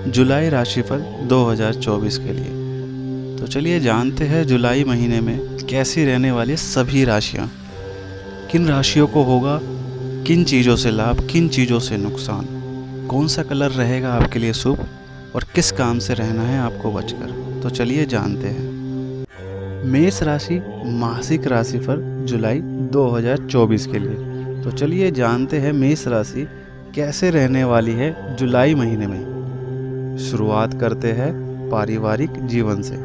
जुलाई राशिफल 2024 के लिए। तो चलिए जानते हैं जुलाई महीने में कैसी रहने वाली सभी राशियाँ, किन राशियों को होगा किन चीज़ों से लाभ, किन चीज़ों से नुकसान, कौन सा कलर रहेगा आपके लिए शुभ और किस काम से रहना है आपको बचकर। तो चलिए जानते हैं। मेष राशि मासिक राशिफल जुलाई 2024 के लिए। तो चलिए जानते हैं मेष राशि कैसे रहने वाली है जुलाई महीने में। शुरुआत करते हैं पारिवारिक जीवन से।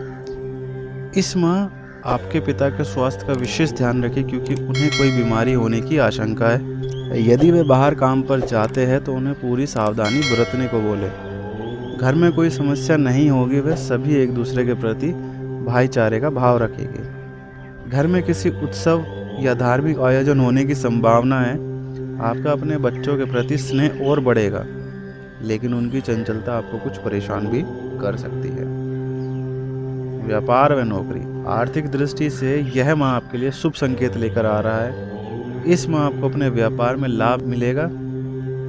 इस माह आपके पिता के स्वास्थ्य का विशेष ध्यान रखें क्योंकि उन्हें कोई बीमारी होने की आशंका है। यदि वे बाहर काम पर जाते हैं तो उन्हें पूरी सावधानी बरतने को बोले। घर में कोई समस्या नहीं होगी, वे सभी एक दूसरे के प्रति भाईचारे का भाव रखेंगे। घर में किसी उत्सव या धार्मिक आयोजन होने की संभावना है। आपका अपने बच्चों के प्रति स्नेह और बढ़ेगा, लेकिन उनकी चंचलता आपको कुछ परेशान भी कर सकती है। व्यापार व नौकरी, आर्थिक दृष्टि से यह माह आपके लिए शुभ संकेत लेकर आ रहा है। इस माह आपको अपने व्यापार में लाभ मिलेगा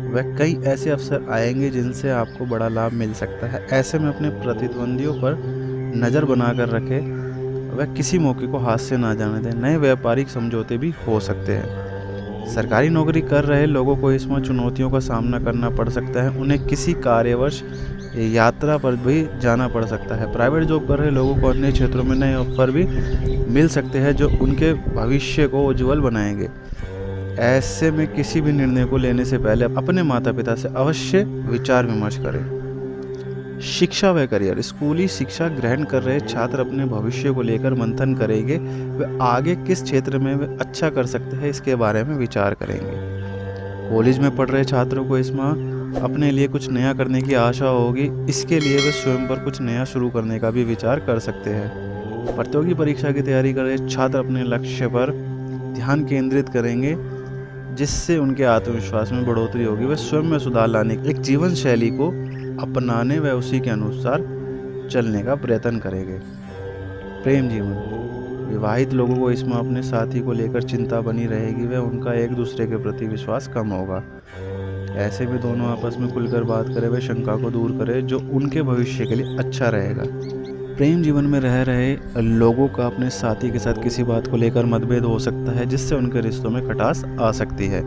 व कई ऐसे अवसर आएंगे जिनसे आपको बड़ा लाभ मिल सकता है। ऐसे में अपने प्रतिद्वंदियों पर नज़र बनाकर रखें व किसी मौके को हाथ से ना जाने दें। नए व्यापारिक समझौते भी हो सकते हैं। सरकारी नौकरी कर रहे लोगों को इसमें चुनौतियों का सामना करना पड़ सकता है। उन्हें किसी कार्यवश यात्रा पर भी जाना पड़ सकता है। प्राइवेट जॉब कर रहे लोगों को अन्य क्षेत्रों में नए ऑफर भी मिल सकते हैं जो उनके भविष्य को उज्जवल बनाएंगे। ऐसे में किसी भी निर्णय को लेने से पहले अपने माता पिता से अवश्य विचार विमर्श करें। शिक्षा व करियर, स्कूली शिक्षा ग्रहण कर रहे छात्र अपने भविष्य को लेकर मंथन करेंगे। वे आगे किस क्षेत्र में वे अच्छा कर सकते हैं इसके बारे में विचार करेंगे। कॉलेज में पढ़ रहे छात्रों को इस माह अपने लिए कुछ नया करने की आशा होगी। इसके लिए वे स्वयं पर कुछ नया शुरू करने का भी विचार कर सकते हैं। प्रतियोगी परीक्षा की तैयारी कर रहे छात्र अपने लक्ष्य पर ध्यान केंद्रित करेंगे, जिससे उनके आत्मविश्वास में बढ़ोतरी होगी। वे स्वयं में सुधार लाने की एक जीवन शैली को अपनाने व उसी के अनुसार चलने का प्रयत्न करेंगे। प्रेम जीवन, विवाहित लोगों को इसमें अपने साथी को लेकर चिंता बनी रहेगी व उनका एक दूसरे के प्रति विश्वास कम होगा। ऐसे में दोनों आपस में खुलकर बात करें व शंका को दूर करें जो उनके भविष्य के लिए अच्छा रहेगा। प्रेम जीवन में रह रहे लोगों का अपने साथी के साथ किसी बात को लेकर मतभेद हो सकता है, जिससे उनके रिश्तों में खटास आ सकती है।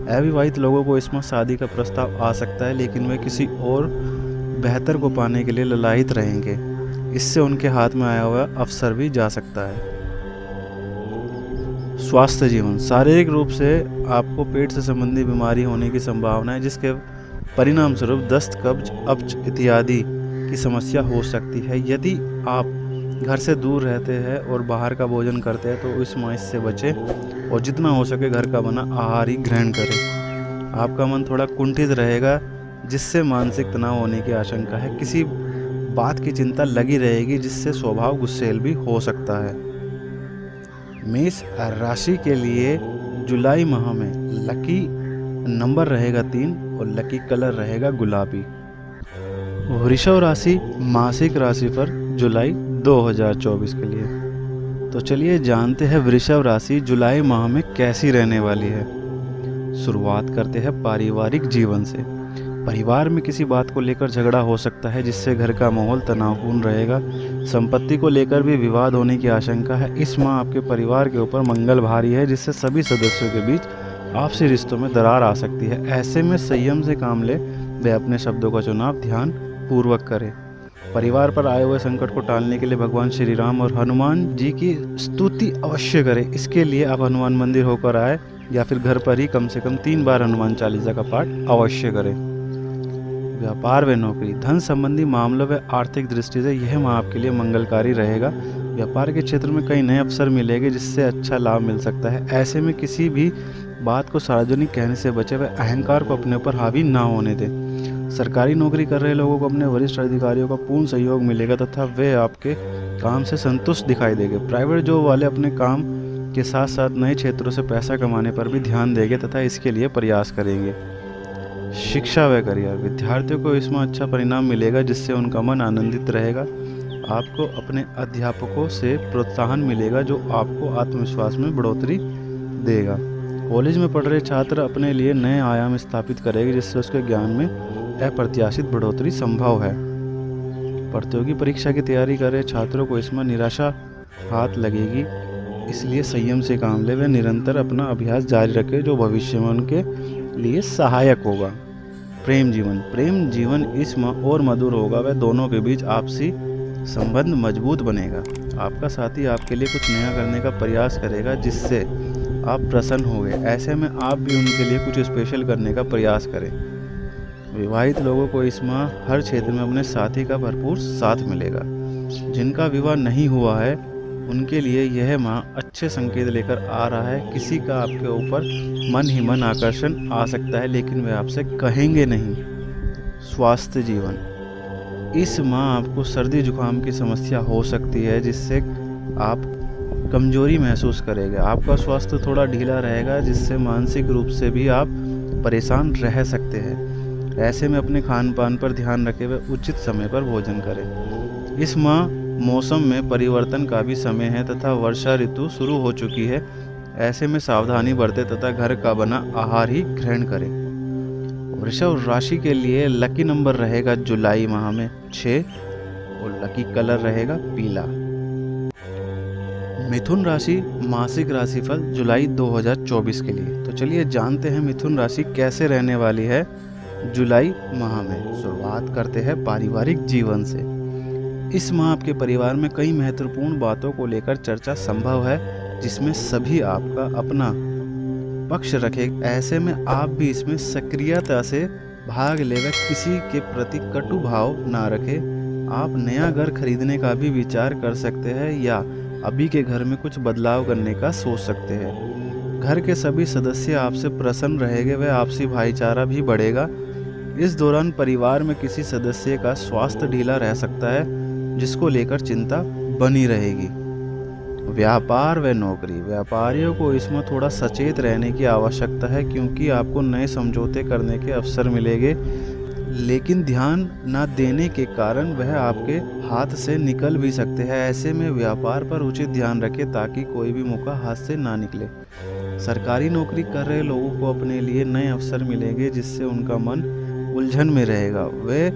अविवाहित लोगों को इसमें शादी का प्रस्ताव आ सकता है, लेकिन वे किसी और बेहतर को पाने के लिए ललायित रहेंगे। इससे उनके हाथ में आया हुआ अवसर भी जा सकता है। स्वास्थ्य जीवन, शारीरिक रूप से आपको पेट से संबंधी बीमारी होने की संभावना है, जिसके परिणाम स्वरूप दस्त, कब्ज, अपच इत्यादि की समस्या हो सकती है। यदि आप घर से दूर रहते हैं और बाहर का भोजन करते हैं तो इस माह से बचें और जितना हो सके घर का बना आहार ही ग्रहण करें। आपका मन थोड़ा कुंठित रहेगा, जिससे मानसिक तनाव होने की आशंका है। किसी बात की चिंता लगी रहेगी, जिससे स्वभाव गुस्सैल भी हो सकता है। मेष राशि के लिए जुलाई माह में लकी नंबर रहेगा 3 और लकी कलर रहेगा गुलाबी। वृषभ राशि मासिक राशि पर जुलाई 2024 के लिए। तो चलिए जानते हैं वृषभ राशि जुलाई माह में कैसी रहने वाली है। शुरुआत करते हैं पारिवारिक जीवन से। परिवार में किसी बात को लेकर झगड़ा हो सकता है, जिससे घर का माहौल तनावपूर्ण रहेगा। संपत्ति को लेकर भी विवाद होने की आशंका है। इस माह आपके परिवार के ऊपर मंगल भारी है, जिससे सभी सदस्यों के बीच आपसी रिश्तों में दरार आ सकती है। ऐसे में संयम से काम ले वे अपने शब्दों का चुनाव ध्यान पूर्वक करें। परिवार पर आए हुए संकट को टालने के लिए भगवान श्री राम और हनुमान जी की स्तुति अवश्य करें। इसके लिए आप हनुमान मंदिर होकर आए या फिर घर पर ही कम से कम 3 बार हनुमान चालीसा का पाठ अवश्य करें। व्यापार व नौकरी, धन संबंधी मामलों व आर्थिक दृष्टि से यह माह आपके लिए मंगलकारी रहेगा। व्यापार के क्षेत्र में कई नए अवसर मिलेंगे, जिससे अच्छा लाभ मिल सकता है। ऐसे में किसी भी बात को सार्वजनिक कहने से बचे व अहंकार को अपने ऊपर हावी ना होने दें। सरकारी नौकरी कर रहे लोगों को अपने वरिष्ठ अधिकारियों का पूर्ण सहयोग मिलेगा तथा वे आपके काम से संतुष्ट दिखाई देंगे। प्राइवेट जॉब वाले अपने काम के साथ साथ नए क्षेत्रों से पैसा कमाने पर भी ध्यान देंगे तथा इसके लिए प्रयास करेंगे। शिक्षा व करियर, विद्यार्थियों को इसमें अच्छा परिणाम मिलेगा, जिससे उनका मन आनंदित रहेगा। आपको अपने अध्यापकों से प्रोत्साहन मिलेगा जो आपको आत्मविश्वास में बढ़ोतरी देगा। कॉलेज में पढ़ रहे छात्र अपने लिए नए आयाम स्थापित करेंगे, जिससे उसके ज्ञान में अप्रत्याशित बढ़ोतरी संभव है। प्रतियोगी परीक्षा की तैयारी कर रहे छात्रों को इसमें निराशा हाथ लगेगी, इसलिए संयम से काम ले व निरंतर अपना अभ्यास जारी रखें जो भविष्य में उनके लिए सहायक होगा। प्रेम जीवन इस और मधुर होगा व दोनों के बीच आपसी संबंध मजबूत बनेगा। आपका साथी आपके लिए कुछ नया करने का प्रयास करेगा जिससे आप प्रसन्न होंगे। ऐसे में आप भी उनके लिए कुछ स्पेशल करने का प्रयास करें। विवाहित लोगों को इस माह हर क्षेत्र में अपने साथी का भरपूर साथ मिलेगा। जिनका विवाह नहीं हुआ है उनके लिए यह माह अच्छे संकेत लेकर आ रहा है। किसी का आपके ऊपर मन ही मन आकर्षण आ सकता है, लेकिन वे आपसे कहेंगे नहीं। स्वास्थ्य जीवन, इस माह आपको सर्दी जुकाम की समस्या हो सकती है जिससे आप कमजोरी महसूस करेंगे। आपका स्वास्थ्य थोड़ा ढीला रहेगा जिससे मानसिक रूप से भी आप परेशान रह सकते हैं। ऐसे में अपने खान पान पर ध्यान रखें व उचित समय पर भोजन करें। इस माह मौसम में परिवर्तन का भी समय है तथा वर्षा ऋतु शुरू हो चुकी है। ऐसे में सावधानी बरतें तथा घर का बना आहार ही ग्रहण करें। वृषभ राशि के लिए लकी नंबर रहेगा जुलाई माह में 6 और लकी कलर रहेगा पीला। मिथुन राशि मासिक राशिफल जुलाई 2024 के लिए। तो चलिए जानते हैं मिथुन राशि कैसे रहने वाली है जुलाई माह में। शुरुआत करते हैं पारिवारिक जीवन से। इस माह आपके परिवार में कई महत्वपूर्ण बातों को लेकर चर्चा संभव है जिसमें सभी आपका अपना पक्ष रखें। ऐसे में आप भी इसमें सक्रियता से भाग ले व किसी के प्रति कटु भाव ना रखें। आप नया घर खरीदने का भी विचार कर सकते हैं या अभी के घर में कुछ बदलाव करने का सोच सकते हैं। घर के सभी सदस्य आपसे प्रसन्न रहेंगे व आपसी भाईचारा भी बढ़ेगा। इस दौरान परिवार में किसी सदस्य का स्वास्थ्य ढीला रह सकता है जिसको लेकर चिंता बनी रहेगी। व्यापार व नौकरी, व्यापारियों को इसमें थोड़ा सचेत रहने की आवश्यकता है क्योंकि आपको नए समझौते करने के अवसर मिलेंगे, लेकिन ध्यान न देने के कारण वह आपके हाथ से निकल भी सकते हैं। ऐसे में व्यापार पर उचित ध्यान रखें ताकि कोई भी मौका हाथ से ना निकले। सरकारी नौकरी कर रहे लोगों को अपने लिए नए अवसर मिलेंगे जिससे उनका मन उलझन में रहेगा। वे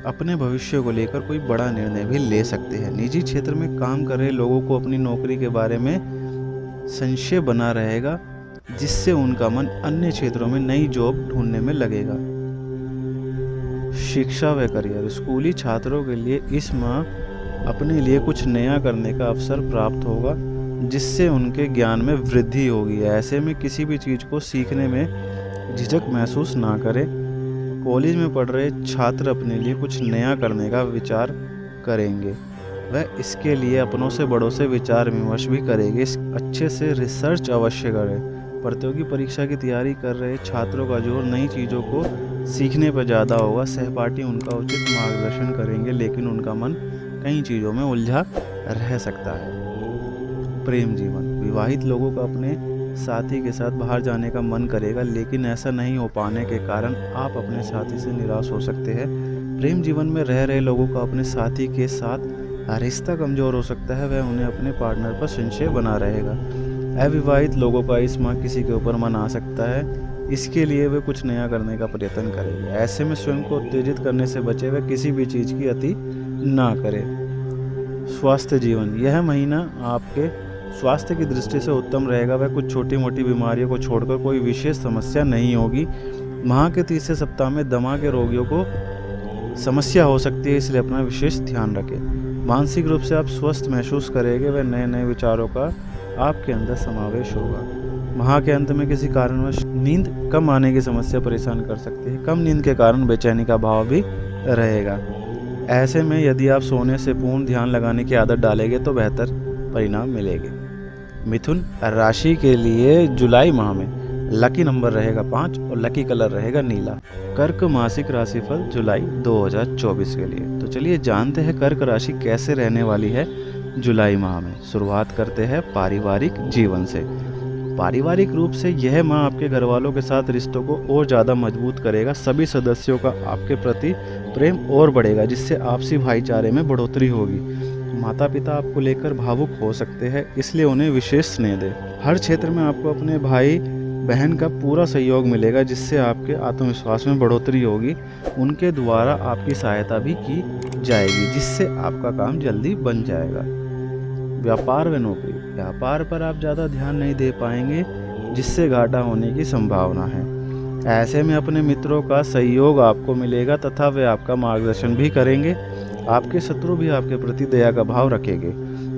अपने भविष्य को लेकर कोई बड़ा निर्णय भी ले सकते हैं। निजी क्षेत्र में काम कर रहे लोगों को अपनी नौकरी के बारे में संशय बना रहेगा जिससे उनका मन अन्य क्षेत्रों में नई जॉब ढूंढने में लगेगा। शिक्षा व करियर, स्कूली छात्रों के लिए इस माह अपने लिए कुछ नया करने का अवसर प्राप्त होगा जिससे उनके ज्ञान में वृद्धि होगी। ऐसे में किसी भी चीज़ को सीखने में झिझक महसूस ना करें। कॉलेज में पढ़ रहे छात्र अपने लिए कुछ नया करने का विचार करेंगे। वह इसके लिए अपनों से बड़ों से विचार विमर्श भी करेंगे। अच्छे से रिसर्च अवश्य करें। प्रतियोगी परीक्षा की तैयारी कर रहे छात्रों का जोर नई चीज़ों को सीखने पर ज़्यादा होगा। सहपाठी उनका उचित मार्गदर्शन करेंगे लेकिन उनका मन कई चीज़ों में उलझा रह सकता है। प्रेम जीवन, विवाहित लोगों का अपने साथी के साथ बाहर जाने का मन करेगा लेकिन ऐसा नहीं हो पाने के कारण आप अपने साथी से निराश हो सकते हैं। प्रेम जीवन में रह रहे लोगों का अपने साथी के साथ रिश्ता कमजोर हो सकता है। वह उन्हें अपने पार्टनर पर संशय बना रहेगा। अविवाहित लोगों का इस माह किसी के ऊपर मन आ सकता है, इसके लिए वे कुछ नया करने का प्रयत्न करेंगे। ऐसे में स्वयं को उत्तेजित करने से बचे व किसी भी चीज़ की अति ना करें। स्वास्थ्य जीवन, यह महीना आपके स्वास्थ्य की दृष्टि से उत्तम रहेगा। वह कुछ छोटी मोटी बीमारियों को छोड़कर कोई विशेष समस्या नहीं होगी। माह के तीसरे सप्ताह में दमा के रोगियों को समस्या हो सकती है, इसलिए अपना विशेष ध्यान रखें। मानसिक रूप से आप स्वस्थ महसूस करेंगे व नए नए विचारों का आपके अंदर समावेश होगा। माह के अंत में किसी कारणवश नींद कम आने की समस्या परेशान कर सकती है। कम नींद के कारण बेचैनी का भाव भी रहेगा। ऐसे में यदि आप सोने से पूर्ण ध्यान लगाने की आदत डालेंगे तो बेहतर परिणाम मिलेंगे। मिथुन राशि के लिए जुलाई माह में लकी नंबर रहेगा 5 और लकी कलर रहेगा नीला। कर्क मासिक राशिफल जुलाई 2024 के लिए। तो चलिए जानते हैं कर्क राशि कैसे रहने वाली है जुलाई माह में। शुरुआत करते हैं पारिवारिक जीवन से। पारिवारिक रूप से यह माह आपके घर वालों के साथ रिश्तों को और ज़्यादा मजबूत करेगा। सभी सदस्यों का आपके प्रति प्रेम और बढ़ेगा जिससे आपसी भाईचारे में बढ़ोतरी होगी। माता पिता आपको लेकर भावुक हो सकते हैं, इसलिए उन्हें विशेष स्नेह दें। हर क्षेत्र में आपको अपने भाई बहन का पूरा सहयोग मिलेगा, जिससे आपके आत्मविश्वास में बढ़ोतरी होगी। उनके द्वारा आपकी सहायता भी की जाएगी, जिससे आपका काम जल्दी बन जाएगा। व्यापार व नौकरी, व्यापार पर आप ज़्यादा ध्यान नहीं दे पाएंगे, जिससे घाटा होने की संभावना है। ऐसे में अपने मित्रों का सहयोग आपको मिलेगा तथा वे आपका मार्गदर्शन भी करेंगे। आपके शत्रु भी आपके प्रति दया का भाव रखेंगे।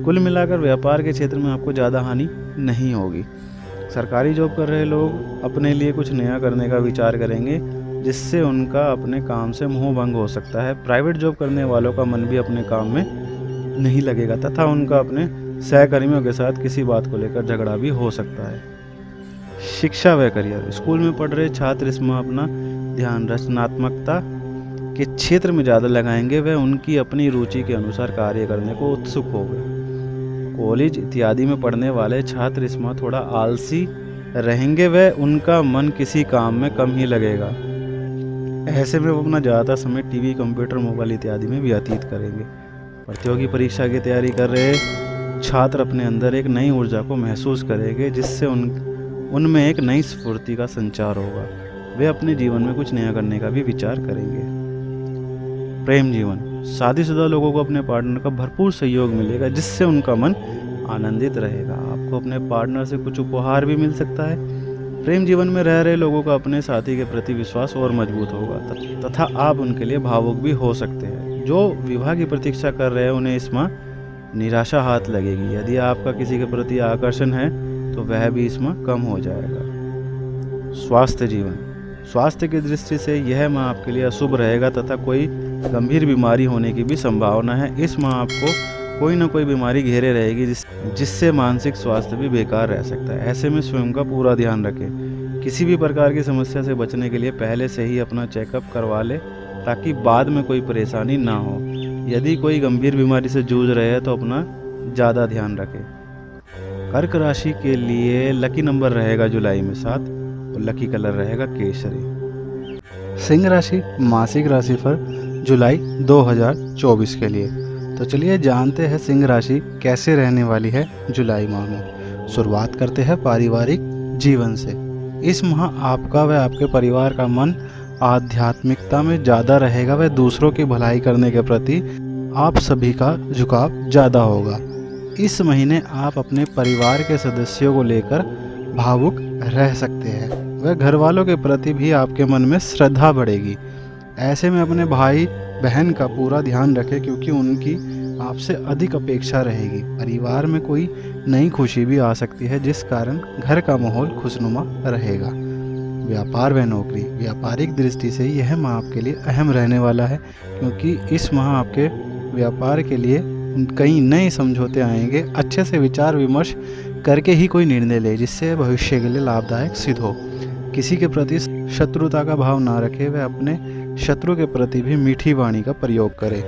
कुल मिलाकर व्यापार के क्षेत्र में आपको ज़्यादा हानि नहीं होगी। सरकारी जॉब कर रहे लोग अपने लिए कुछ नया करने का विचार करेंगे, जिससे उनका अपने काम से मोह भंग हो सकता है। प्राइवेट जॉब करने वालों का मन भी अपने काम में नहीं लगेगा तथा उनका अपने सहकर्मियों के साथ किसी बात को लेकर झगड़ा भी हो सकता है। शिक्षा व करियर, स्कूल में पढ़ रहे छात्र इसमें अपना ध्यान रचनात्मकता के क्षेत्र में ज़्यादा लगाएंगे। वे उनकी अपनी रुचि के अनुसार कार्य करने को उत्सुक होंगे। कॉलेज इत्यादि में पढ़ने वाले छात्र इसमें थोड़ा आलसी रहेंगे। वे उनका मन किसी काम में कम ही लगेगा। ऐसे में वो अपना ज़्यादा समय टीवी, कंप्यूटर, मोबाइल इत्यादि में व्यतीत करेंगे। प्रतियोगी परीक्षा की तैयारी कर रहे छात्र अपने अंदर एक नई ऊर्जा को महसूस करेंगे, जिससे उनमें एक नई स्फूर्ति का संचार होगा। वे अपने जीवन में कुछ नया करने का भी विचार करेंगे। प्रेम जीवन, शादीशुदा लोगों को अपने पार्टनर का भरपूर सहयोग मिलेगा, जिससे उनका मन आनंदित रहेगा। आपको अपने पार्टनर से कुछ उपहार भी मिल सकता है। प्रेम जीवन में रह रहे लोगों का अपने साथी के प्रति विश्वास और मजबूत होगा तथा आप उनके लिए भावुक भी हो सकते हैं। जो विवाह की प्रतीक्षा कर रहे हैं उन्हें इसमें निराशा हाथ लगेगी। यदि आपका किसी के प्रति आकर्षण है तो वह भी इसमें कम हो जाएगा। स्वास्थ्य जीवन, स्वास्थ्य की दृष्टि से यह माह आपके लिए अशुभ रहेगा तथा कोई गंभीर बीमारी होने की भी संभावना है। इस माह आपको कोई ना कोई बीमारी घेरे रहेगी, जिससे मानसिक स्वास्थ्य भी बेकार रह सकता है। ऐसे में स्वयं का पूरा ध्यान रखें। किसी भी प्रकार की समस्या से बचने के लिए पहले से ही अपना चेकअप करवा ले, ताकि बाद में कोई परेशानी ना हो। यदि कोई गंभीर बीमारी से जूझ रहे हैं तो अपना ज़्यादा ध्यान रखें। कर्क राशि के लिए लकी नंबर रहेगा जुलाई में 7 और लकी कलर रहेगा केसरी। सिंह राशि मासिक राशिफल जुलाई 2024 के लिए। तो चलिए जानते हैं सिंह राशि कैसे रहने वाली है जुलाई माह में। शुरुआत करते हैं पारिवारिक जीवन से। इस माह आपका व आपके परिवार का मन आध्यात्मिकता में ज़्यादा रहेगा। वह दूसरों की भलाई करने के प्रति आप सभी का झुकाव ज़्यादा होगा। इस महीने आप अपने परिवार के सदस्यों को लेकर भावुक रह सकते हैं। वह घर वालों के प्रति भी आपके मन में श्रद्धा बढ़ेगी। ऐसे में अपने भाई बहन का पूरा ध्यान रखें, क्योंकि उनकी आपसे अधिक अपेक्षा रहेगी। परिवार में कोई नई खुशी भी आ सकती है, जिस कारण घर का माहौल खुशनुमा रहेगा। व्यापार व नौकरी, व्यापारिक दृष्टि से यह माह आपके लिए अहम रहने वाला है, क्योंकि इस माह आपके व्यापार के लिए कई नए समझौते आएंगे। अच्छे से विचार विमर्श करके ही कोई निर्णय ले, जिससे भविष्य के लिए लाभदायक सिद्ध हो। किसी के प्रति शत्रुता का भाव ना रखे, वह अपने शत्रु के प्रति भी मीठी वाणी का प्रयोग करे।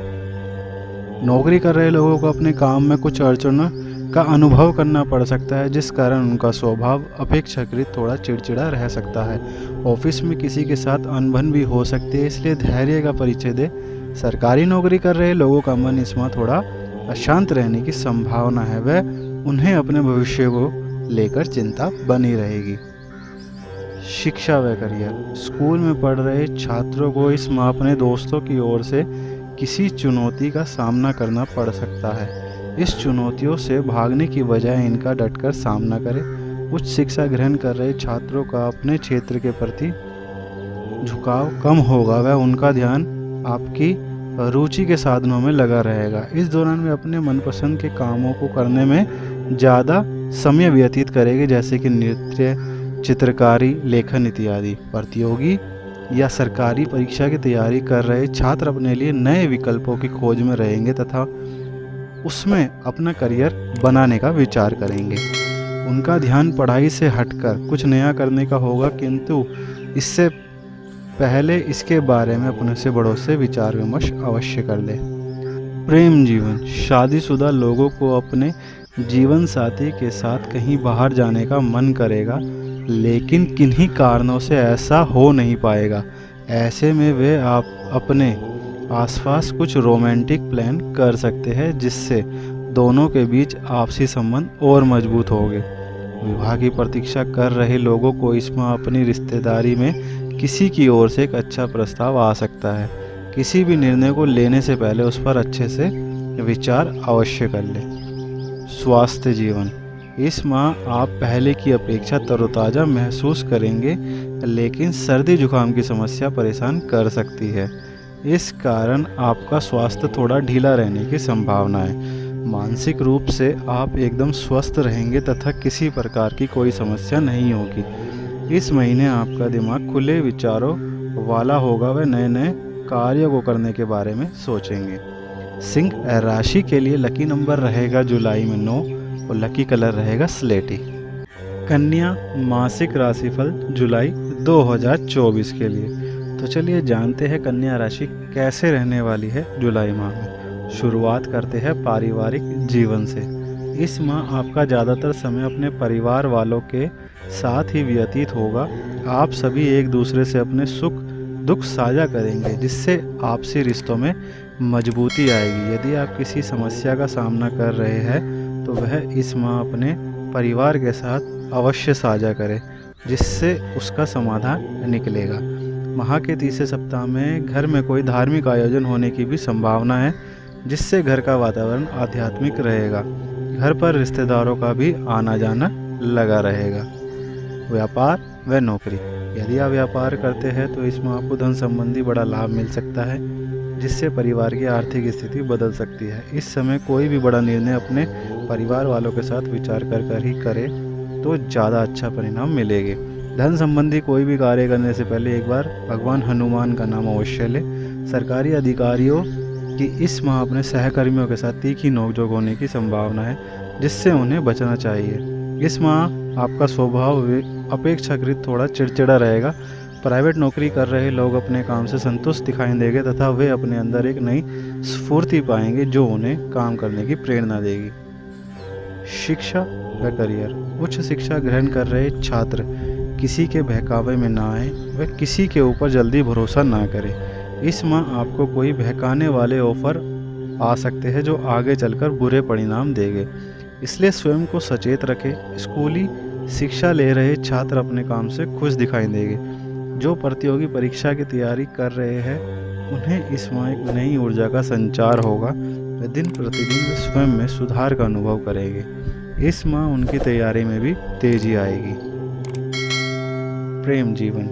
नौकरी कर रहे लोगों को अपने काम में कुछ अड़चनों का अनुभव करना पड़ सकता है, जिस कारण उनका स्वभाव अपेक्षाकृत थोड़ा चिड़चिड़ा रह सकता है। ऑफिस में किसी के साथ अनबन भी हो सकती है, इसलिए धैर्य का परिचय दे। सरकारी नौकरी कर रहे लोगों का मन इसमें थोड़ा अशांत रहने की संभावना है। वह उन्हें अपने भविष्य को लेकर चिंता बनी रहेगी। शिक्षा व करियर, स्कूल में पढ़ रहे छात्रों को इस माह अपने दोस्तों की ओर से किसी चुनौती का सामना करना पड़ सकता है। इस चुनौतियों से भागने की बजाय इनका डटकर सामना करें। उच्च शिक्षा ग्रहण कर रहे छात्रों का अपने क्षेत्र के प्रति झुकाव कम होगा। वह उनका ध्यान आपकी रुचि के साधनों में लगा रहेगा। इस दौरान वे अपने मनपसंद के कामों को करने में ज़्यादा समय व्यतीत करेंगे, जैसे कि नृत्य, चित्रकारी, लेखन इत्यादि। प्रतियोगी या सरकारी परीक्षा की तैयारी कर रहे छात्र अपने लिए नए विकल्पों की खोज में रहेंगे तथा उसमें अपना करियर बनाने का विचार करेंगे। उनका ध्यान पढ़ाई से हटकर कुछ नया करने का होगा, किंतु इससे पहले इसके बारे में अपने से बड़ों से विचार विमर्श अवश्य कर ले। प्रेम जीवन, शादीशुदा लोगों को अपने जीवन साथी के साथ कहीं बाहर जाने का मन करेगा, लेकिन किन्हीं कारणों से ऐसा हो नहीं पाएगा। ऐसे में वे आप अपने आसपास कुछ रोमांटिक प्लान कर सकते हैं, जिससे दोनों के बीच आपसी संबंध और मजबूत होंगे। विवाह की प्रतीक्षा कर रहे लोगों को इस माह अपनी रिश्तेदारी में किसी की ओर से एक अच्छा प्रस्ताव आ सकता है। किसी भी निर्णय को लेने से पहले उस पर अच्छे से विचार अवश्य कर लें। स्वास्थ्य जीवन, इस माह आप पहले की अपेक्षा तरोताज़ा महसूस करेंगे, लेकिन सर्दी जुकाम की समस्या परेशान कर सकती है। इस कारण आपका स्वास्थ्य थोड़ा ढीला रहने की संभावना है। मानसिक रूप से आप एकदम स्वस्थ रहेंगे तथा किसी प्रकार की कोई समस्या नहीं होगी। इस महीने आपका दिमाग खुले विचारों वाला होगा, व नए नए कार्यों को करने के बारे में सोचेंगे। सिंह राशि के लिए लकी नंबर रहेगा जुलाई में 9 और लकी कलर रहेगा स्लेटी। कन्या मासिक राशिफल जुलाई 2024 के लिए। तो चलिए जानते हैं कन्या राशि कैसे रहने वाली है जुलाई माह में। शुरुआत करते हैं पारिवारिक जीवन से। इस माह आपका ज़्यादातर समय अपने परिवार वालों के साथ ही व्यतीत होगा। आप सभी एक दूसरे से अपने सुख दुख साझा करेंगे, जिससे आपसी रिश्तों में मजबूती आएगी। यदि आप किसी समस्या का सामना कर रहे हैं तो वह इस माह अपने परिवार के साथ अवश्य साझा करें, जिससे उसका समाधान निकलेगा। माह के तीसरे सप्ताह में घर में कोई धार्मिक आयोजन होने की भी संभावना है, जिससे घर का वातावरण आध्यात्मिक रहेगा। घर पर रिश्तेदारों का भी आना जाना लगा रहेगा। व्यापार व नौकरी, यदि आप व्यापार करते हैं तो इसमें आपको धन संबंधी बड़ा लाभ मिल सकता है, जिससे परिवार की आर्थिक स्थिति बदल सकती है। इस समय कोई भी बड़ा निर्णय अपने परिवार वालों के साथ विचार कर ही करे तो ज़्यादा अच्छा परिणाम मिलेंगे। धन संबंधी कोई भी कार्य करने से पहले एक बार भगवान हनुमान का नाम अवश्य लें। सरकारी अधिकारियों की इस माह अपने सहकर्मियों के साथ तीखी नोकझोंक होने की संभावना है, जिससे उन्हें बचना चाहिए। इस माह आपका स्वभाव अपेक्षाकृत थोड़ा चिड़चिड़ा रहेगा। प्राइवेट नौकरी कर रहे लोग अपने काम से संतुष्ट दिखाई देंगे तथा वे अपने अंदर एक नई स्फूर्ति पाएंगे, जो उन्हें काम करने की प्रेरणा देगी। शिक्षा व करियर, उच्च शिक्षा ग्रहण कर रहे छात्र किसी के बहकावे में ना आए व किसी के ऊपर जल्दी भरोसा ना करें। इस माह आपको कोई बहकाने वाले ऑफर आ सकते हैं, जो आगे चलकर बुरे परिणाम देंगे, इसलिए स्वयं को सचेत रखें। स्कूली शिक्षा ले रहे छात्र अपने काम से खुश दिखाई देंगे। जो प्रतियोगी परीक्षा की तैयारी कर रहे हैं उन्हें इस माह एक नई ऊर्जा का संचार होगा। वे दिन प्रतिदिन स्वयं में सुधार का अनुभव करेंगे। इस माह उनकी तैयारी में भी तेजी आएगी। प्रेम जीवन,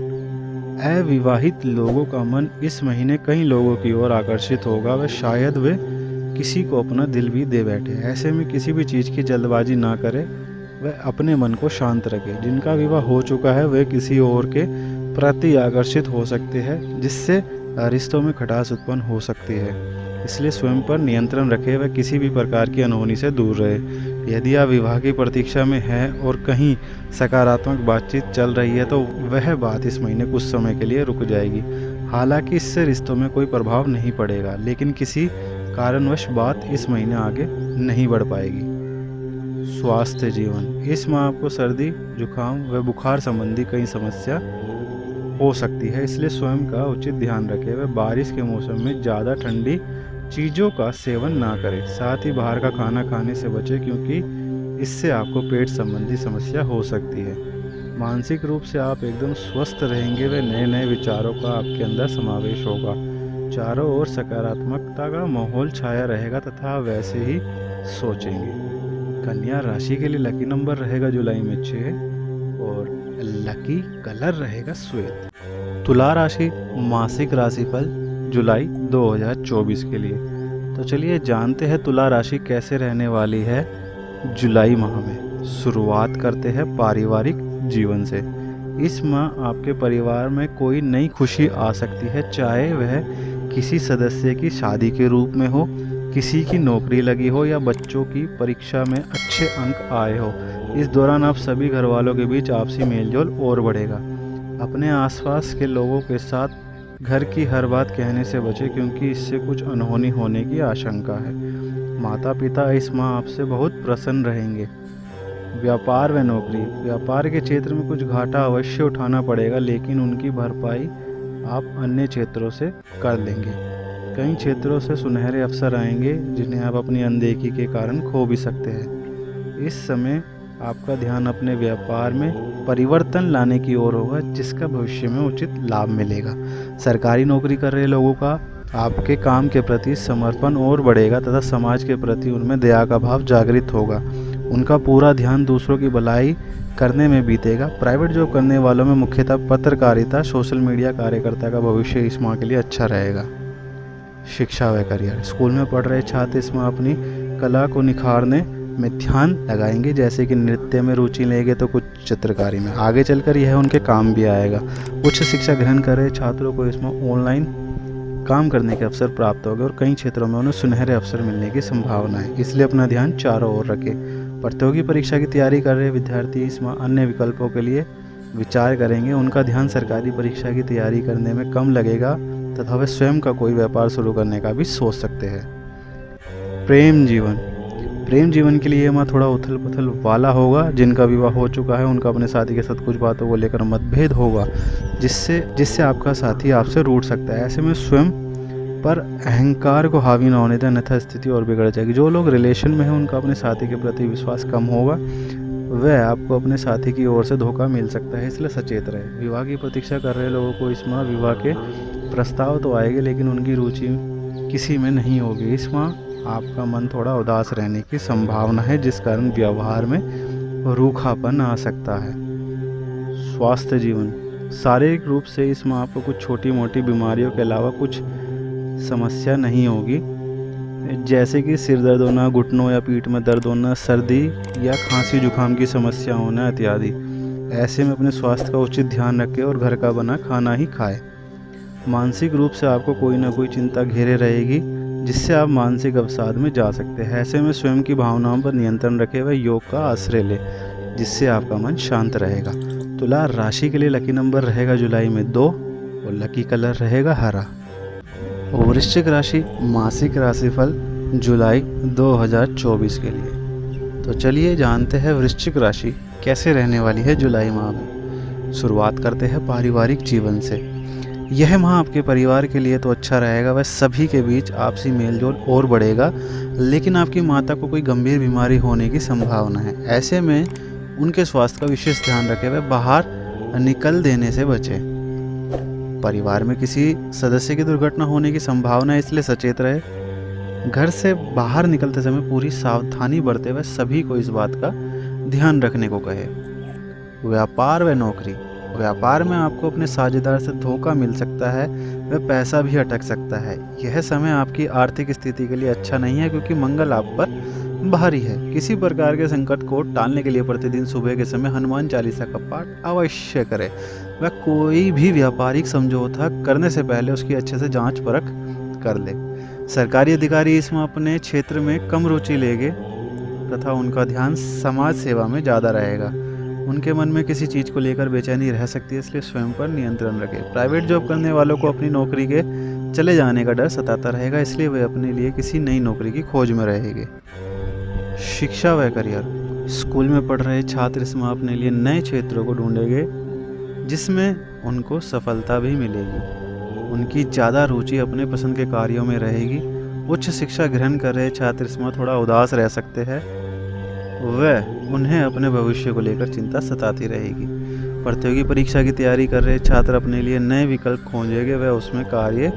अविवाहित लोगों का मन इस महीने कई लोगों की ओर आकर्षित होगा। वे शायद वे किसी को अपना दिल भी दे बैठे। ऐसे में किसी भी चीज़ की जल्दबाजी ना करें, वह अपने मन को शांत रखें। जिनका विवाह हो चुका है वे किसी और के प्रति आकर्षित हो सकते हैं, जिससे रिश्तों में खटास उत्पन्न हो सकती है। इसलिए स्वयं पर नियंत्रण रखें व किसी भी प्रकार की अनहोनी से दूर रहे। यदि आप विवाह की प्रतीक्षा में हैं और कहीं सकारात्मक बातचीत चल रही है तो वह बात इस महीने कुछ समय के लिए रुक जाएगी। हालांकि इससे रिश्तों में कोई प्रभाव नहीं पड़ेगा, लेकिन किसी कारणवश बात इस महीने आगे नहीं बढ़ पाएगी। स्वास्थ्य जीवन, इस माह आपको सर्दी जुकाम व बुखार संबंधी कई समस्या हो सकती है, इसलिए स्वयं का उचित ध्यान रखें। व बारिश के मौसम में ज़्यादा ठंडी चीज़ों का सेवन ना करें। साथ ही बाहर का खाना खाने से बचें, क्योंकि इससे आपको पेट संबंधी समस्या हो सकती है। मानसिक रूप से आप एकदम स्वस्थ रहेंगे व नए नए विचारों का आपके अंदर समावेश होगा। चारों ओर सकारात्मकता का माहौल छाया रहेगा तथा वैसे ही सोचेंगे। कन्या राशि के लिए लकी नंबर रहेगा जुलाई में 6 और लकी कलर रहेगा श्वेत। तुला राशि मासिक राशिफल जुलाई 2024 के लिए। तो चलिए जानते हैं तुला राशि कैसे रहने वाली है जुलाई माह में। शुरुआत करते हैं पारिवारिक जीवन से। इस माह आपके परिवार में कोई नई खुशी आ सकती है, चाहे वह किसी सदस्य की शादी के रूप में हो, किसी की नौकरी लगी हो या बच्चों की परीक्षा में अच्छे अंक आए हो। इस दौरान आप सभी घर वालों के बीच आपसी मेलजोल और बढ़ेगा। अपने आसपास के लोगों के साथ घर की हर बात कहने से बचें, क्योंकि इससे कुछ अनहोनी होने की आशंका है। माता पिता इस माह आपसे बहुत प्रसन्न रहेंगे। व्यापार व नौकरी, व्यापार के क्षेत्र में कुछ घाटा अवश्य उठाना पड़ेगा, लेकिन उनकी भरपाई आप अन्य क्षेत्रों से कर लेंगे। कई क्षेत्रों से सुनहरे अवसर आएंगे, जिन्हें आप अपनी अनदेखी के कारण खो भी सकते हैं। इस समय आपका ध्यान अपने व्यापार में परिवर्तन लाने की ओर होगा, जिसका भविष्य में उचित लाभ मिलेगा। सरकारी नौकरी कर रहे लोगों का आपके काम के प्रति समर्पण और बढ़ेगा तथा समाज के प्रति उनमें दया का भाव जागृत होगा। उनका पूरा ध्यान दूसरों की भलाई करने में बीतेगा। प्राइवेट जॉब करने वालों में मुख्यतः पत्रकारिता, सोशल मीडिया कार्यकर्ता का भविष्य इस माह के लिए अच्छा रहेगा। शिक्षा व करियर, स्कूल में पढ़ रहे छात्र इस माह अपनी कला को निखारने में ध्यान लगाएंगे, जैसे कि नृत्य में रुचि लेंगे तो कुछ चित्रकारी में। आगे चलकर यह उनके काम भी आएगा। उच्च शिक्षा ग्रहण कर रहे छात्रों को इसमें ऑनलाइन काम करने के अवसर प्राप्त होंगे और कई क्षेत्रों में उन्हें सुनहरे अवसर मिलने की संभावना है, इसलिए अपना ध्यान चारों ओर रखें। प्रतियोगी परीक्षा की तैयारी कर रहे विद्यार्थी इसमें अन्य विकल्पों के लिए विचार करेंगे। उनका ध्यान सरकारी परीक्षा की तैयारी करने में कम लगेगा तथा वे स्वयं का कोई व्यापार शुरू करने का भी सोच सकते हैं। प्रेम जीवन के लिए यह माह थोड़ा उथल पुथल वाला होगा। जिनका विवाह हो चुका है उनका अपने साथी के साथ कुछ बातों को लेकर मतभेद होगा, जिससे आपका साथी आपसे रूठ सकता है। ऐसे में स्वयं पर अहंकार को हावी न होने दें, अन्यथा स्थिति और बिगड़ जाएगी। जो लोग रिलेशन में हैं उनका अपने साथी के प्रति विश्वास कम होगा, वह आपको अपने साथी की ओर से धोखा मिल सकता है, इसलिए सचेत रहे। विवाह की प्रतीक्षा कर रहे लोगों को इस माह विवाह के प्रस्ताव तो आएंगे, लेकिन उनकी रुचि किसी में नहीं होगी। इस माह आपका मन थोड़ा उदास रहने की संभावना है, जिस कारण व्यवहार में रूखापन आ सकता है। स्वास्थ्य जीवन, शारीरिक रूप से इस माह आपको कुछ छोटी मोटी बीमारियों के अलावा कुछ समस्या नहीं होगी, जैसे कि सिर दर्द होना, घुटनों या पीठ में दर्द होना, सर्दी या खांसी जुकाम की समस्या होना इत्यादि। ऐसे में अपने स्वास्थ्य का उचित ध्यान रखें और घर का बना खाना ही खाएं। मानसिक रूप से आपको कोई ना कोई चिंता घेरे रहेगी, जिससे आप मानसिक अवसाद में जा सकते हैं। ऐसे में स्वयं की भावनाओं पर नियंत्रण रखें व योग का आश्रय लें, जिससे आपका मन शांत रहेगा। तुला राशि के लिए लकी नंबर रहेगा जुलाई में 2 और लकी कलर रहेगा हरा। वृश्चिक राशि मासिक राशिफल जुलाई 2024 के लिए। तो चलिए जानते हैं वृश्चिक राशि कैसे रहने वाली है जुलाई माह में। शुरुआत करते हैं पारिवारिक जीवन से। यह माह आपके परिवार के लिए तो अच्छा रहेगा, वह सभी के बीच आपसी मेलजोल और बढ़ेगा, लेकिन आपकी माता को कोई गंभीर बीमारी होने की संभावना है। ऐसे में उनके स्वास्थ्य का विशेष ध्यान रखें, वह बाहर निकल देने से बचें। परिवार में किसी सदस्य की दुर्घटना होने की संभावना है, इसलिए सचेत रहे। घर से बाहर निकलते समय पूरी सावधानी बरते हुए सभी को इस बात का ध्यान रखने को कहे। व्यापार व नौकरी, व्यापार में आपको अपने साझेदार से धोखा मिल सकता है, वह पैसा भी अटक सकता है। यह समय आपकी आर्थिक स्थिति के लिए अच्छा नहीं है, क्योंकि मंगल आप पर भारी है। किसी प्रकार के संकट को टालने के लिए प्रतिदिन सुबह के समय हनुमान चालीसा का पाठ अवश्य करें। वह कोई भी व्यापारिक समझौता करने से पहले उसकी अच्छे से जांच परख कर ले। सरकारी अधिकारी इसमें अपने क्षेत्र में कम रुचि लेंगे तथा उनका ध्यान समाज सेवा में ज़्यादा रहेगा। उनके मन में किसी चीज़ को लेकर बेचैनी रह सकती है, इसलिए स्वयं पर नियंत्रण रखें। प्राइवेट जॉब करने वालों को अपनी नौकरी के चले जाने का डर सताता रहेगा, इसलिए वे अपने लिए किसी नई नौकरी की खोज में रहेंगे। शिक्षा व करियर, स्कूल में पढ़ रहे छात्र इस माह अपने लिए नए क्षेत्रों को ढूंढेंगे, जिसमें उनको सफलता भी मिलेगी। उनकी ज़्यादा रुचि अपने पसंद के कार्यों में रहेगी। उच्च शिक्षा ग्रहण कर रहे छात्र इस माह थोड़ा उदास रह सकते हैं, वह उन्हें अपने भविष्य को लेकर चिंता सताती रहेगी। प्रतियोगी परीक्षा की तैयारी कर रहे छात्र अपने लिए नए विकल्प खोजेंगे, वह उसमें कार्य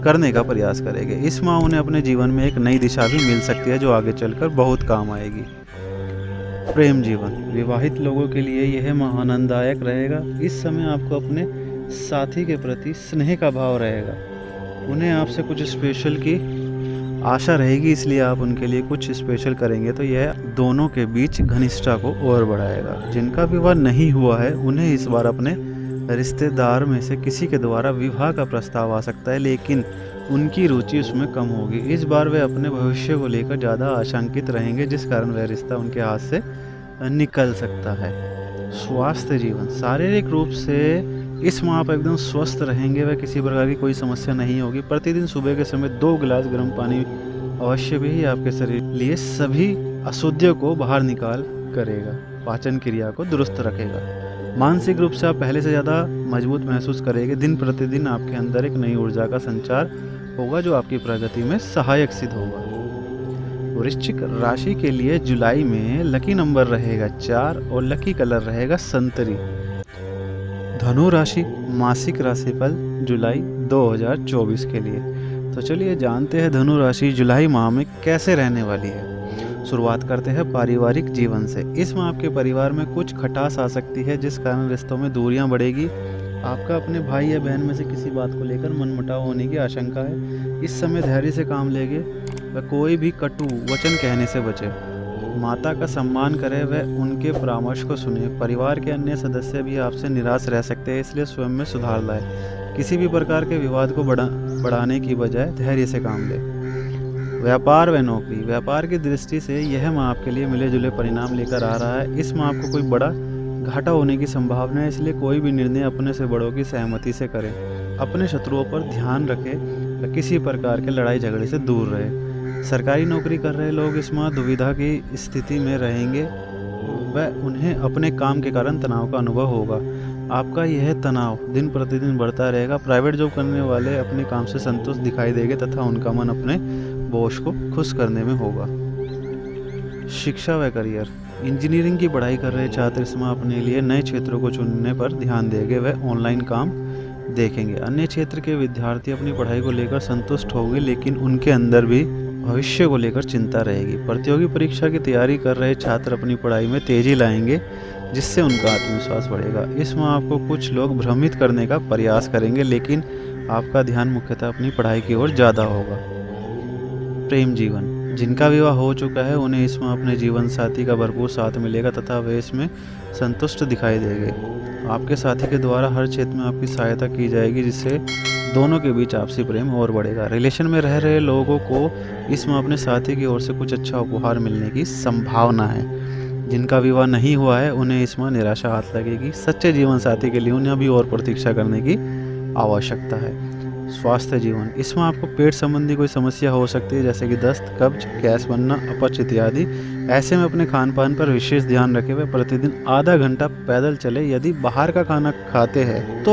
करने का प्रयास करेंगे। इस माह उन्हें अपने जीवन में एक नई दिशा भी मिल सकती है, जो आगे चलकर बहुत काम आएगी। प्रेम जीवन, विवाहित लोगों के लिए यह माह आनंददायक रहेगा। इस समय आपको अपने साथी के प्रति स्नेह का भाव रहेगा। उन्हें आपसे कुछ स्पेशल की आशा रहेगी, इसलिए आप उनके लिए कुछ स्पेशल करेंगे तो यह दोनों के बीच घनिष्ठता को और बढ़ाएगा। जिनका विवाह नहीं हुआ है उन्हें इस बार अपने रिश्तेदार में से किसी के द्वारा विवाह का प्रस्ताव आ सकता है, लेकिन उनकी रुचि उसमें कम होगी। इस बार वे अपने भविष्य को लेकर ज़्यादा आशंकित रहेंगे, जिस कारण वह रिश्ता उनके हाथ से निकल सकता है। स्वास्थ्य जीवन, शारीरिक रूप से इस माह आप एकदम स्वस्थ रहेंगे, वह किसी प्रकार की कोई समस्या नहीं होगी। प्रतिदिन सुबह के समय 2 गिलास गर्म पानी अवश्य भी ही आपके शरीर लिए सभी अशुद्धियों को बाहर निकाल करेगा, पाचन क्रिया को दुरुस्त रखेगा। मानसिक रूप से आप पहले से ज़्यादा मजबूत महसूस करेंगे। दिन प्रतिदिन आपके अंदर एक नई ऊर्जा का संचार होगा, जो आपकी प्रगति में सहायक सिद्ध होगा। वृश्चिक राशि के लिए जुलाई में लकी नंबर रहेगा 4 और लकी कलर रहेगा संतरी। धनु राशि मासिक राशिफल जुलाई 2024 के लिए। तो चलिए जानते हैं धनु राशि जुलाई माह में कैसे रहने वाली है। शुरुआत करते हैं पारिवारिक जीवन से। इस माह आपके परिवार में कुछ खटास आ सकती है, जिस कारण रिश्तों में दूरियां बढ़ेगी। आपका अपने भाई या बहन में से किसी बात को लेकर मनमुटाव होने की आशंका है। इस समय धैर्य से काम लेंगे व कोई भी कटु वचन कहने से बचे। माता का सम्मान करें व उनके परामर्श को सुने। परिवार के अन्य सदस्य भी आपसे निराश रह सकते हैं, इसलिए स्वयं में सुधार लाएं। किसी भी प्रकार के विवाद को बढ़ाने की बजाय धैर्य से काम लें। व्यापार व नौकरी। व्यापार की दृष्टि से यह माह आपके लिए मिले जुले परिणाम लेकर आ रहा है। इस माह आपको कोई बड़ा घाटा होने की संभावना है, इसलिए कोई भी निर्णय अपने से बड़ों की सहमति से करें। अपने शत्रुओं पर ध्यान रखें व किसी प्रकार के लड़ाई झगड़े से दूर रहें। सरकारी नौकरी कर रहे लोग इस माह दुविधा की स्थिति में रहेंगे व उन्हें अपने काम के कारण तनाव का अनुभव होगा। आपका यह तनाव दिन प्रतिदिन बढ़ता रहेगा। प्राइवेट जॉब करने वाले अपने काम से संतुष्ट दिखाई देंगे तथा उनका मन अपने बॉस को खुश करने में होगा। शिक्षा व करियर। इंजीनियरिंग की पढ़ाई कर रहे छात्र इस माह अपने लिए नए क्षेत्रों को चुनने पर ध्यान देंगे व ऑनलाइन काम देखेंगे। अन्य क्षेत्र के विद्यार्थी अपनी पढ़ाई को लेकर संतुष्ट होंगे, लेकिन उनके अंदर भी भविष्य को लेकर चिंता रहेगी। प्रतियोगी परीक्षा की तैयारी कर रहे छात्र अपनी पढ़ाई में तेजी लाएंगे, जिससे उनका आत्मविश्वास बढ़ेगा। इस माह आपको कुछ लोग भ्रमित करने का प्रयास करेंगे, लेकिन आपका ध्यान मुख्यतः अपनी पढ़ाई की ओर ज़्यादा होगा। प्रेम जीवन। जिनका विवाह हो चुका है उन्हें इस माह अपने जीवन साथी का भरपूर साथ मिलेगा तथा वे इसमें संतुष्ट दिखाई देंगे। आपके साथी के द्वारा हर क्षेत्र में आपकी सहायता की जाएगी, जिससे दोनों के बीच आपसी प्रेम और बढ़ेगा। रिलेशन में रह रहे लोगों को इस माह अपने साथी की ओर से कुछ अच्छा उपहार मिलने की संभावना है। जिनका विवाह नहीं हुआ है उन्हें इस माह निराशा हाथ लगेगी। सच्चे जीवन साथी के लिए उन्हें अभी और प्रतीक्षा करने की आवश्यकता है। स्वास्थ्य जीवन। इसमें आपको पेट संबंधी कोई समस्या हो सकती है, जैसे कि दस्त, कब्ज, गैस बनना, अपच इत्यादि। ऐसे में अपने खान पान पर विशेष ध्यान रखें व प्रतिदिन आधा घंटा पैदल चले। यदि बाहर का खाना खाते हैं तो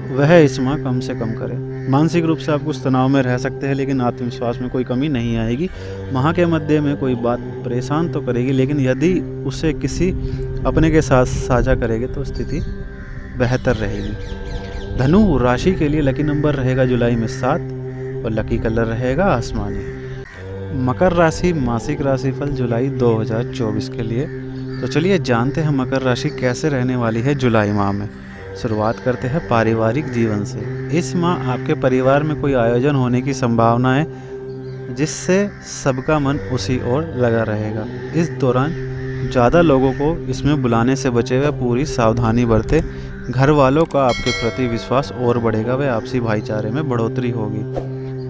वह इस माह कम से कम करें। मानसिक रूप से आप कुछ तनाव में रह सकते हैं, लेकिन आत्मविश्वास में कोई कमी नहीं आएगी। माह के मध्य में कोई बात परेशान तो करेगी, लेकिन यदि उसे किसी अपने के साथ साझा करेंगे तो स्थिति बेहतर रहेगी। धनु राशि के लिए लकी नंबर रहेगा जुलाई में 7 और लकी कलर रहेगा आसमानी। मकर राशि मासिक राशिफल जुलाई 2024 के लिए। तो चलिए जानते हैं मकर राशि कैसे रहने वाली है जुलाई माह में। शुरुआत करते हैं पारिवारिक जीवन से। इस माह आपके परिवार में कोई आयोजन होने की संभावना है, जिससे सबका मन उसी ओर लगा रहेगा। इस दौरान ज़्यादा लोगों को इसमें बुलाने से बचे हुए पूरी सावधानी बरतें। घर वालों का आपके प्रति विश्वास और बढ़ेगा व आपसी भाईचारे में बढ़ोतरी होगी।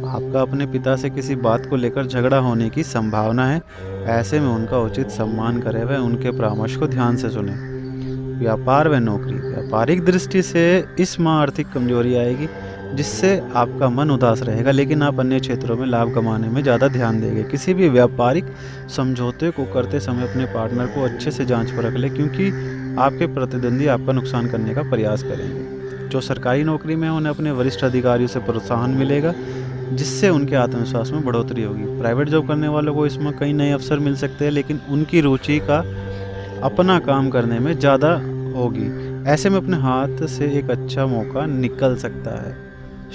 आपका अपने पिता से किसी बात को लेकर झगड़ा होने की संभावना है। ऐसे में उनका उचित सम्मान करें व उनके परामर्श को ध्यान से सुनें। व्यापार व नौकरी। व्यापारिक दृष्टि से इस माह आर्थिक कमजोरी आएगी, जिससे आपका मन उदास रहेगा, लेकिन आप अन्य क्षेत्रों में लाभ कमाने में ज़्यादा ध्यान देंगे। किसी भी व्यापारिक समझौते को करते समय अपने पार्टनर को अच्छे से जांच परख लें, क्योंकि आपके प्रतिद्वंदी आपका नुकसान करने का प्रयास करेंगे। जो सरकारी नौकरी में है उन्हें अपने वरिष्ठ अधिकारियों से प्रोत्साहन मिलेगा, जिससे उनके आत्मविश्वास में बढ़ोतरी होगी। प्राइवेट जॉब करने वालों को इसमें कई नए अवसर मिल सकते हैं, लेकिन उनकी रुचि का अपना काम करने में ज़्यादा होगी। ऐसे में अपने हाथ से एक अच्छा मौका निकल सकता है।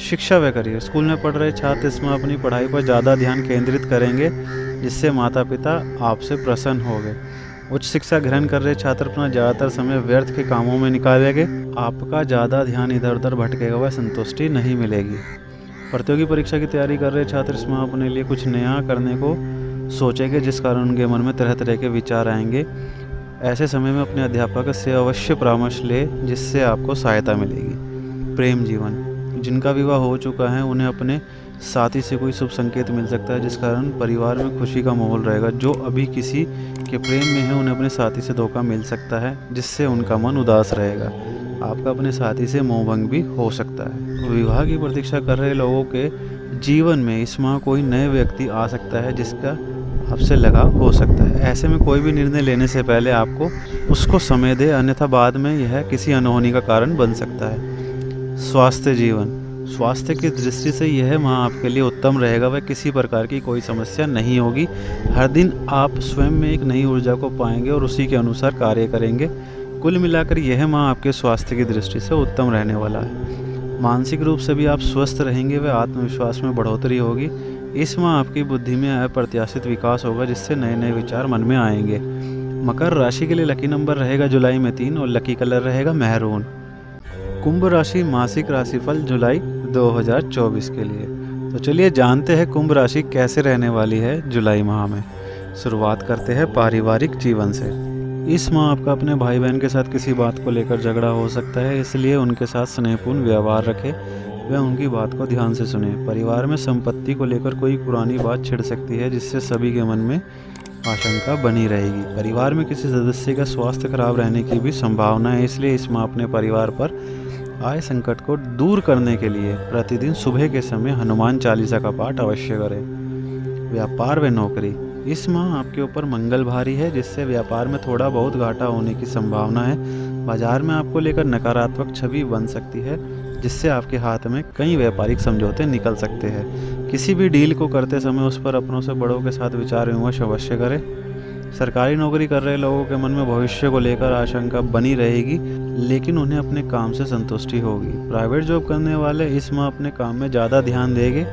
शिक्षा व करियर। स्कूल में पढ़ रहे छात्र इसमें अपनी पढ़ाई पर ज़्यादा ध्यान केंद्रित करेंगे, जिससे माता पिता आपसे प्रसन्न होंगे। उच्च शिक्षा ग्रहण कर रहे छात्र अपना ज़्यादातर समय व्यर्थ के कामों में निकालेंगे। आपका ज़्यादा ध्यान इधर उधर भटकेगा व संतुष्टि नहीं मिलेगी। प्रतियोगी परीक्षा की तैयारी कर रहे छात्र इसमें अपने लिए कुछ नया करने को सोचेंगे, जिस कारण उनके मन में तरह तरह के विचार आएंगे। ऐसे समय में अपने अध्यापक से अवश्य परामर्श लें, जिससे आपको सहायता मिलेगी। प्रेम जीवन। जिनका विवाह हो चुका है उन्हें अपने साथी से कोई शुभ संकेत मिल सकता है, जिस कारण परिवार में खुशी का माहौल रहेगा। जो अभी किसी के प्रेम में है उन्हें अपने साथी से धोखा मिल सकता है, जिससे उनका मन उदास रहेगा। आपका अपने साथी से मोहभंग भी हो सकता है। विवाह की प्रतीक्षा कर रहे लोगों के जीवन में इस माह कोई नए व्यक्ति आ सकता है, जिसका आपसे लगाव हो सकता है। ऐसे में कोई भी निर्णय लेने से पहले आपको उसको समय दे, अन्यथा बाद में यह किसी अनहोनी का कारण बन सकता है। स्वास्थ्य जीवन। स्वास्थ्य की दृष्टि से यह माह आपके लिए उत्तम रहेगा। वह किसी प्रकार की कोई समस्या नहीं होगी। हर दिन आप स्वयं में एक नई ऊर्जा को पाएंगे और उसी के अनुसार कार्य करेंगे। कुल मिलाकर यह माह आपके स्वास्थ्य की दृष्टि से उत्तम रहने वाला है। मानसिक रूप से भी आप स्वस्थ रहेंगे व आत्मविश्वास में बढ़ोतरी होगी। इस माह आपकी बुद्धि में अप्रत्याशित विकास होगा, जिससे नए नए विचार मन में आएंगे। मकर राशि के लिए लकी नंबर रहेगा जुलाई में 3 और लकी कलर रहेगा मेहरून। कुंभ राशि मासिक राशिफल जुलाई 2024 के लिए। तो चलिए जानते हैं कुंभ राशि कैसे रहने वाली है जुलाई माह में। शुरुआत करते हैं पारिवारिक जीवन से। इस माह आपका अपने भाई बहन के साथ किसी बात को लेकर झगड़ा हो सकता है, इसलिए उनके साथ स्नेहपूर्ण व्यवहार रखें व उनकी बात को ध्यान से सुने। परिवार में संपत्ति को लेकर कोई पुरानी बात छिड़ सकती है, जिससे सभी के मन में आशंका बनी रहेगी। परिवार में किसी सदस्य का स्वास्थ्य खराब रहने की भी संभावना है, इसलिए इस माह अपने परिवार पर आय संकट को दूर करने के लिए प्रतिदिन सुबह के समय हनुमान चालीसा का पाठ अवश्य करें। व्यापार व नौकरी। इस माह आपके ऊपर मंगल भारी है, जिससे व्यापार में थोड़ा बहुत घाटा होने की संभावना है। बाजार में आपको लेकर नकारात्मक छवि बन सकती है, जिससे आपके हाथ में कई व्यापारिक समझौते निकल सकते हैं। किसी भी डील को करते समय उस पर अपनों से बड़ों के साथ विचार विमर्श अवश्य करें। सरकारी नौकरी कर रहे लोगों के मन में भविष्य को लेकर आशंका बनी रहेगी, लेकिन उन्हें अपने काम से संतुष्टि होगी। प्राइवेट जॉब करने वाले इस माह अपने काम में ज़्यादा ध्यान देंगे।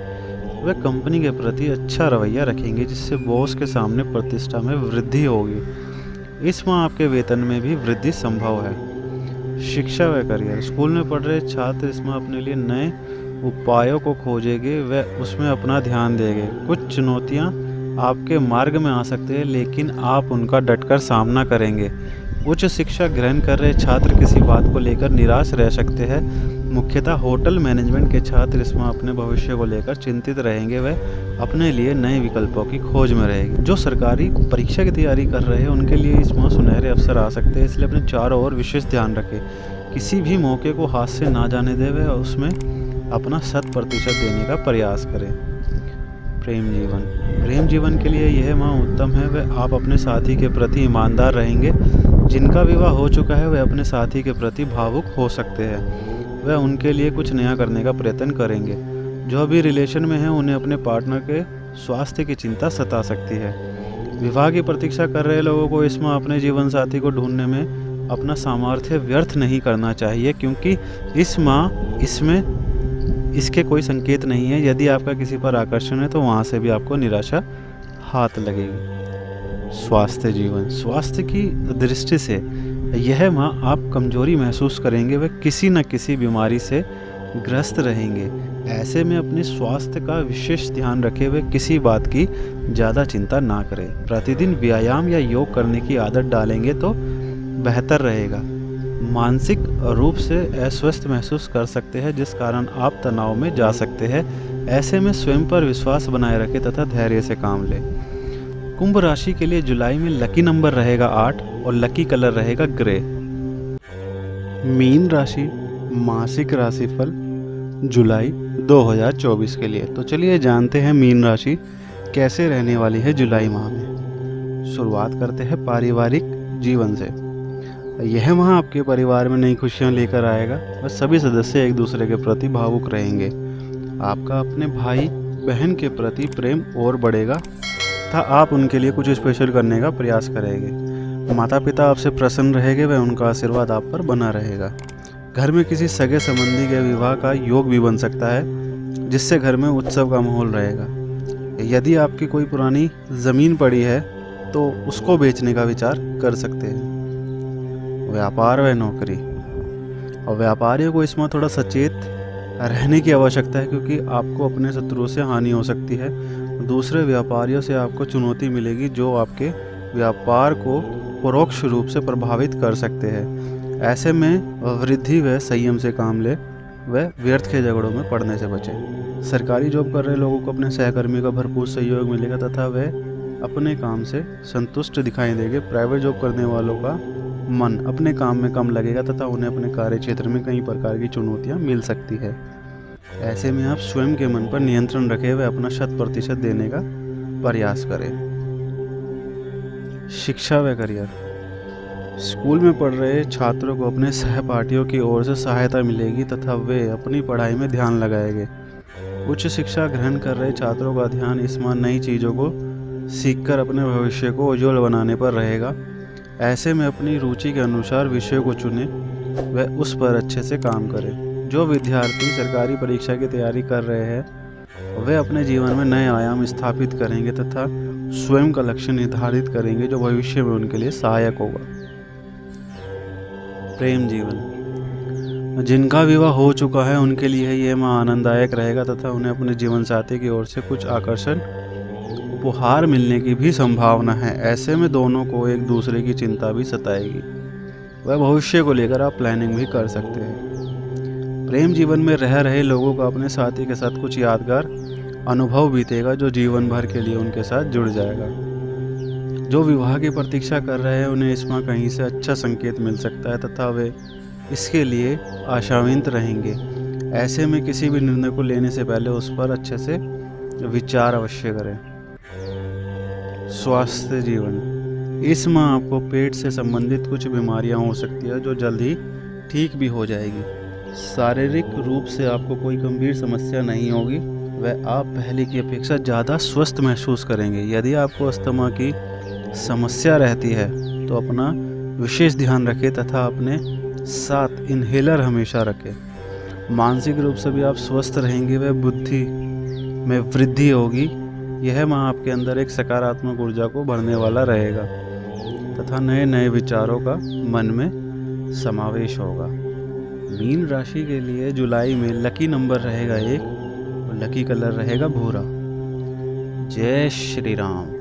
वे कंपनी के प्रति अच्छा रवैया रखेंगे, जिससे बॉस के सामने प्रतिष्ठा में वृद्धि होगी। इस माह आपके वेतन में भी वृद्धि संभव है। शिक्षा व करियर। स्कूल में पढ़ रहे छात्र इस माह अपने लिए नए उपायों को खोजेंगे व उसमें अपना ध्यान देंगे। कुछ चुनौतियाँ आपके मार्ग में आ सकते हैं, लेकिन आप उनका डटकर सामना करेंगे। उच्च शिक्षा ग्रहण कर रहे छात्र किसी बात को लेकर निराश रह सकते हैं। मुख्यतः होटल मैनेजमेंट के छात्र इसमें अपने भविष्य को लेकर चिंतित रहेंगे व अपने लिए नए विकल्पों की खोज में रहेंगे। जो सरकारी परीक्षा की तैयारी कर रहे हैं उनके लिए इसमें सुनहरे अवसर आ सकते हैं, इसलिए अपने चारों ओर विशेष ध्यान रखें। किसी भी मौके को हाथ से ना जाने दें व उसमें अपना 100% देने का प्रयास करें। प्रेम जीवन के लिए यह माह उत्तम है। वह आप अपने साथी के प्रति ईमानदार रहेंगे। जिनका विवाह हो चुका है वे अपने साथी के प्रति भावुक हो सकते हैं। वह उनके लिए कुछ नया करने का प्रयत्न करेंगे। जो अभी रिलेशन में हैं उन्हें अपने पार्टनर के स्वास्थ्य की चिंता सता सकती है। विवाह की प्रतीक्षा कर रहे लोगों को इस माह अपने जीवन साथी को ढूंढने में अपना सामर्थ्य व्यर्थ नहीं करना चाहिए, क्योंकि इस माह इसके कोई संकेत नहीं है। यदि आपका किसी पर आकर्षण है तो वहाँ से भी आपको निराशा हाथ लगेगी। स्वास्थ्य जीवन। स्वास्थ्य की दृष्टि से यह माह आप कमजोरी महसूस करेंगे व किसी न किसी बीमारी से ग्रस्त रहेंगे। ऐसे में अपने स्वास्थ्य का विशेष ध्यान रखें व किसी बात की ज़्यादा चिंता ना करें। प्रतिदिन व्यायाम या योग करने की आदत डालेंगे तो बेहतर रहेगा। मानसिक रूप से अस्वस्थ महसूस कर सकते हैं, जिस कारण आप तनाव में जा सकते हैं। ऐसे में स्वयं पर विश्वास बनाए रखें तथा धैर्य से काम लें। कुंभ राशि के लिए जुलाई में लकी नंबर रहेगा 8 और लकी कलर रहेगा ग्रे। मीन राशि मासिक राशिफल जुलाई 2024 के लिए। तो चलिए जानते हैं मीन राशि कैसे रहने वाली है जुलाई माह में। शुरुआत करते हैं पारिवारिक जीवन से। यह माह आपके परिवार में नई खुशियां लेकर आएगा और सभी सदस्य एक दूसरे के प्रति भावुक रहेंगे। आपका अपने भाई बहन के प्रति प्रेम और बढ़ेगा तथा आप उनके लिए कुछ स्पेशल करने का प्रयास करेंगे। माता पिता आपसे प्रसन्न रहेंगे व उनका आशीर्वाद आप पर बना रहेगा। घर में किसी सगे संबंधी के विवाह का योग भी बन सकता है, जिससे घर में उत्सव का माहौल रहेगा। यदि आपकी कोई पुरानी ज़मीन पड़ी है तो उसको बेचने का विचार कर सकते हैं। व्यापार व नौकरी। और व्यापारियों को इसमें थोड़ा सचेत रहने की आवश्यकता है, क्योंकि आपको अपने शत्रुओं से हानि हो सकती है। दूसरे व्यापारियों से आपको चुनौती मिलेगी जो आपके व्यापार को परोक्ष रूप से प्रभावित कर सकते हैं। ऐसे में वृद्धि व संयम से काम ले व व्यर्थ के झगड़ों में पड़ने से बचें। सरकारी जॉब कर रहे लोगों को अपने सहकर्मी का भरपूर सहयोग मिलेगा तथा वे अपने काम से संतुष्ट दिखाई देंगे। प्राइवेट जॉब करने वालों का मन अपने काम में कम लगेगा तथा उन्हें अपने कार्य क्षेत्र में कई प्रकार की चुनौतियां मिल सकती है। ऐसे में आप स्वयं के मन पर नियंत्रण रखें व अपना 100% देने का प्रयास करें। शिक्षा व करियर। स्कूल में पढ़ रहे छात्रों को अपने सहपाठियों की ओर से सहायता मिलेगी तथा वे अपनी पढ़ाई में ध्यान लगाएंगे। उच्च शिक्षा ग्रहण कर रहे छात्रों का ध्यान इस माह नई चीज़ों को सीखकर अपने भविष्य को उज्ज्वल बनाने पर रहेगा। ऐसे में अपनी रुचि के अनुसार विषय को चुने व उस पर अच्छे से काम करें। जो विद्यार्थी सरकारी परीक्षा की तैयारी कर रहे हैं वे अपने जीवन में नए आयाम स्थापित करेंगे तथा स्वयं का लक्ष्य निर्धारित करेंगे जो भविष्य में उनके लिए सहायक होगा। प्रेम जीवन, जिनका विवाह हो चुका है उनके लिए यह माह आनंददायक रहेगा तथा उन्हें अपने जीवन साथी की ओर से कुछ आकर्षण उपहार मिलने की भी संभावना है। ऐसे में दोनों को एक दूसरे की चिंता भी सताएगी। वह भविष्य को लेकर आप प्लानिंग भी कर सकते हैं। प्रेम जीवन में रह रहे लोगों का अपने साथी के साथ कुछ यादगार अनुभव बीतेगा जो जीवन भर के लिए उनके साथ जुड़ जाएगा। जो विवाह की प्रतीक्षा कर रहे हैं उन्हें इस माह कहीं से अच्छा संकेत मिल सकता है तथा वे इसके लिए आशान्वित रहेंगे। ऐसे में किसी भी निर्णय को लेने से पहले उस पर अच्छे से विचार अवश्य करें। स्वास्थ्य जीवन, इस माह आपको पेट से संबंधित कुछ बीमारियां हो सकती है जो जल्द ही ठीक भी हो जाएगी। शारीरिक रूप से आपको कोई गंभीर समस्या नहीं होगी वह आप पहले की अपेक्षा ज़्यादा स्वस्थ महसूस करेंगे। यदि आपको अस्थमा की समस्या रहती है तो अपना विशेष ध्यान रखें तथा अपने साथ इन्हेलर हमेशा रखें। मानसिक रूप से भी आप स्वस्थ रहेंगे व बुद्धि में वृद्धि होगी। यह माह आपके अंदर एक सकारात्मक ऊर्जा को भरने वाला रहेगा तथा नए नए विचारों का मन में समावेश होगा। मीन राशि के लिए जुलाई में लकी नंबर रहेगा 1 और लकी कलर रहेगा भूरा। जय श्री राम।